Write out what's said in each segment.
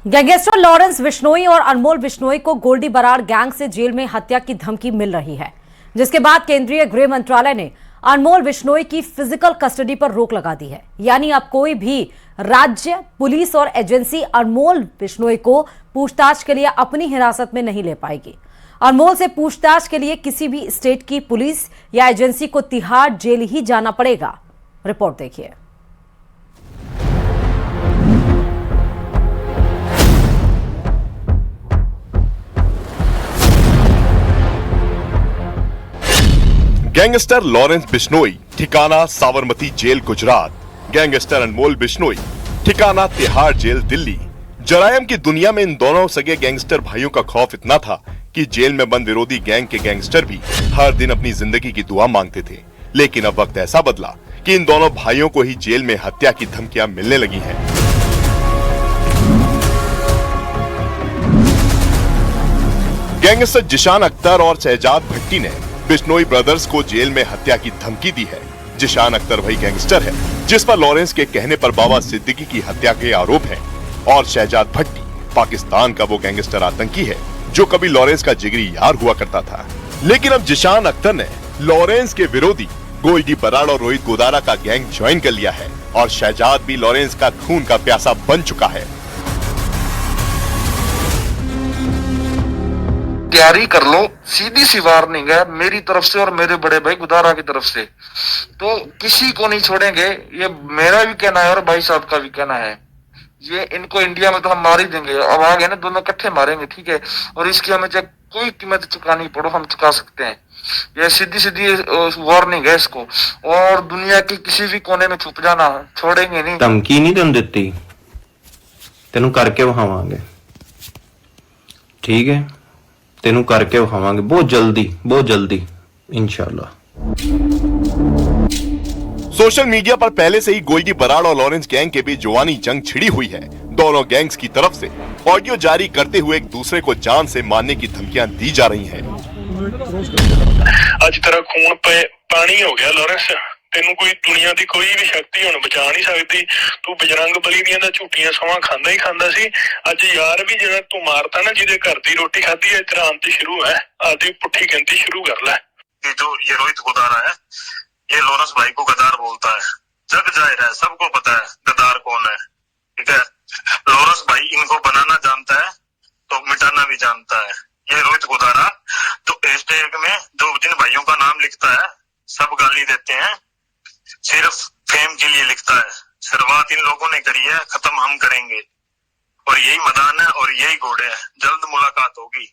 Gangster Lawrence Bishnoi और अनमोल बिश्नोई को Goldy Brar gang से जेल में हत्या की धमकी मिल रही है, जिसके बाद केंद्रीय गृह मंत्रालय ने अनमोल बिश्नोई की फिजिकल कस्टडी पर रोक लगा दी है। यानी अब कोई भी राज्य, पुलिस और एजेंसी अनमोल बिश्नोई को पूछताछ के लिए अपनी हिरासत में नहीं ले पाएगी। अनमोल से पूछताछ के लिए किसी भी स्टेट की पुलिस या एजेंसी को तिहाड़ जेल ही जाना पड़ेगा। रिपोर्ट देखिए। गैंगस्टर लॉरेंस बिश्नोई ठिकाना साबरमती जेल गुजरात, गैंगस्टर अनमोल बिश्नोई ठिकाना तिहाड़ जेल दिल्ली। जरायम की दुनिया में इन दोनों सगे गैंगस्टर भाइयों का खौफ इतना था कि जेल में बंद विरोधी गैंग के गैंगस्टर भी हर दिन अपनी जिंदगी की दुआ मांगते थे। लेकिन अब वक्त ऐसा बदला कि इन दोनों भाइयों को ही जेल में हत्या की धमकियां मिलने लगी हैं। गैंगस्टर जिशान अख्तर और शहजाद भट्टी ने बिश्नोई ब्रदर्स को जेल में हत्या की धमकी दी है। जिशान अख्तर वही गैंगस्टर है जिस पर लॉरेंस के कहने पर बाबा सिद्दीकी की हत्या के आरोप हैं, और शहजाद भट्टी पाकिस्तान का वो गैंगस्टर आतंकी है जो कभी लॉरेंस का जिगरी यार हुआ करता था। लेकिन अब जिशान अख्तर ने लॉरेंस के विरोधी गोल्डी बराड़ और रोहित गोदारा का गैंग ज्वाइन कर लिया है, और शहजाद भी लॉरेंस का खून का प्यासा बन चुका है। तैयारी कर लो, सीधी सी वार्निंग है मेरी तरफ से और मेरे बड़े भाई गुदारा की तरफ से, तो किसी को नहीं छोड़ेंगे। ये मेरा भी कहना है और भाई साहब का भी कहना है। ये इनको इंडिया में तो हम मार ही देंगे। अब आगे ना दोनों इकट्ठे मारेंगे, ठीक है। और इसकी हमें चाहे कोई कीमत चुकानी पड़ो, हम चुका सकते हैं। ये सीधी सीधी वार्निंग है इसको, और दुनिया के किसी भी कोने में छुप जाना छोड़ेंगे नहीं। धमकी नहीं तुम दिती, तेनू करके वहावांगे, ठीक है। तेनू करके वहावांगे बहुत जल्दी इंशाल्लाह। सोशल मीडिया पर पहले से ही गोल्डी बराड़ और लॉरेंस गैंग के बीच जुबानी जंग छिड़ी हुई है। दोनों गैंग्स की तरफ से ऑडियो जारी करते हुए एक दूसरे को जान से मारने की धमकियां दी जा रही हैं। आज तेरा खून पे पानी हो गया लॉरेंस, तेनू कोई दुनिया की कोई भी शक्ति हुण बचा नहीं सकती। तू बजरंग बली दियां दा झूठियां सवां खांदा ही खांदा सी। अज यार भी जेड़ा तू मारता ना, जिहदे घर दी रोटी खाधी है, तेरा अंत शुरू है। आदि पुट्ठी गिनती शुरू कर ले। ये जो ये रोहित गोदारा है, ये लॉरेंस भाई को गद्दार बोलता है। जग जाहिर है, सबको पता है गद्दार कौन है, ठीक है। लॉरेंस भाई इनको बनाना जानता है तो मिटाना भी जानता है। ये रोहित गोदारा जो हैशटैग में जो जिन भाइयों का नाम लिखता है, सब गाली देते हैं, सिर्फ फेम के लिए लिखता है। शुरुआत इन लोगों ने करी है, खत्म हम करेंगे। और यही मैदान है और यही घोड़े हैं, जल्द मुलाकात होगी।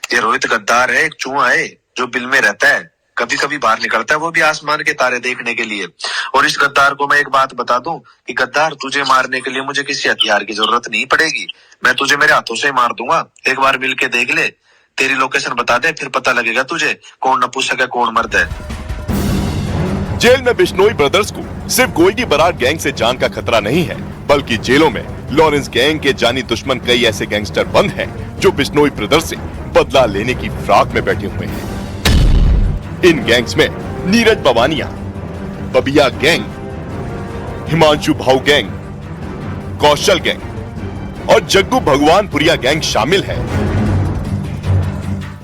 ये रोहित गद्दार है, एक चूहा है जो बिल में रहता है, कभी कभी बाहर निकलता है, वो भी आसमान के तारे देखने के लिए। और इस गद्दार को मैं एक बात बता दूं कि गद्दार, तुझे मारने के लिए मुझे किसी हथियार की जरूरत नहीं पड़ेगी। मैं तुझे मेरे हाथों से मार दूंगा। एक बार मिल के देख ले, तेरी लोकेशन बता दे, फिर पता लगेगा तुझे कौन नपुंसक है कौन मर्द है। जेल में बिश्नोई ब्रदर्स को सिर्फ गोल्डी बराड़ गैंग से जान का खतरा नहीं है, बल्कि जेलों में लॉरेंस गैंग के जानी दुश्मन कई ऐसे गैंगस्टर बंद हैं जो बिश्नोई ब्रदर्स से बदला लेने की फिराक में बैठे हुए हैं। इन गैंग्स में नीरज पवानिया, बबिया गैंग, हिमांशु भाऊ गैंग, कौशल गैंग और जग्गू भगवानपुरिया गैंग शामिल है।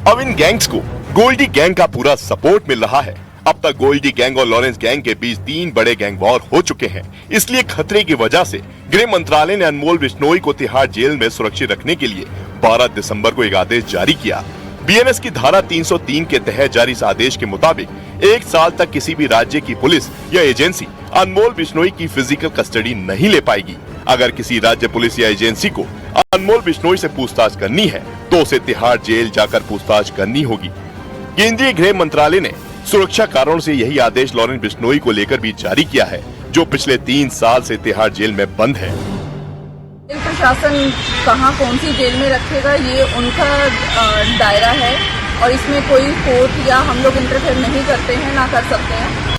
अब इन गैंग्स को गोल्डी गैंग का पूरा सपोर्ट मिल रहा है। अब तक गोल्डी गैंग और लॉरेंस गैंग के बीच 3 बड़े गैंग वॉर हो चुके हैं। इसलिए खतरे की वजह से गृह मंत्रालय ने अनमोल बिश्नोई को तिहाड़ जेल में सुरक्षित रखने के लिए 12 दिसंबर को एक आदेश जारी किया। बीएनएस की धारा 303 के तहत जारी इस आदेश के मुताबिक 1 साल तक किसी भी राज्य की पुलिस या एजेंसी अनमोल बिश्नोई की फिजिकल कस्टडी नहीं ले पाएगी। अगर किसी राज्य पुलिस या एजेंसी को अनमोल बिश्नोई से पूछताछ करनी है तो उसे तिहाड़ जेल जाकर पूछताछ करनी होगी। केंद्रीय गृह मंत्रालय ने सुरक्षा कारणों से यही आदेश लॉरेंस बिश्नोई को लेकर भी जारी किया है, जो पिछले 3 साल से तिहाड़ जेल में बंद है। जेल प्रशासन कहाँ कौन सी जेल में रखेगा ये उनका दायरा है, और इसमें कोई कोर्ट या हम लोग इंटरफेयर नहीं करते हैं, ना कर सकते हैं।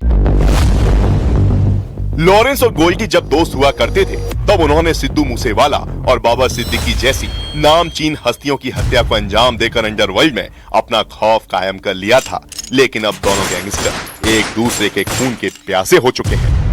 लॉरेंस और गोल्डी जब दोस्त हुआ करते थे तब उन्होंने सिद्धू मूसेवाला और बाबा सिद्दीकी जैसी नामचीन हस्तियों की हत्या को अंजाम देकर अंडरवर्ल्ड में अपना खौफ कायम कर लिया था। लेकिन अब दोनों गैंगस्टर एक दूसरे के खून के प्यासे हो चुके हैं।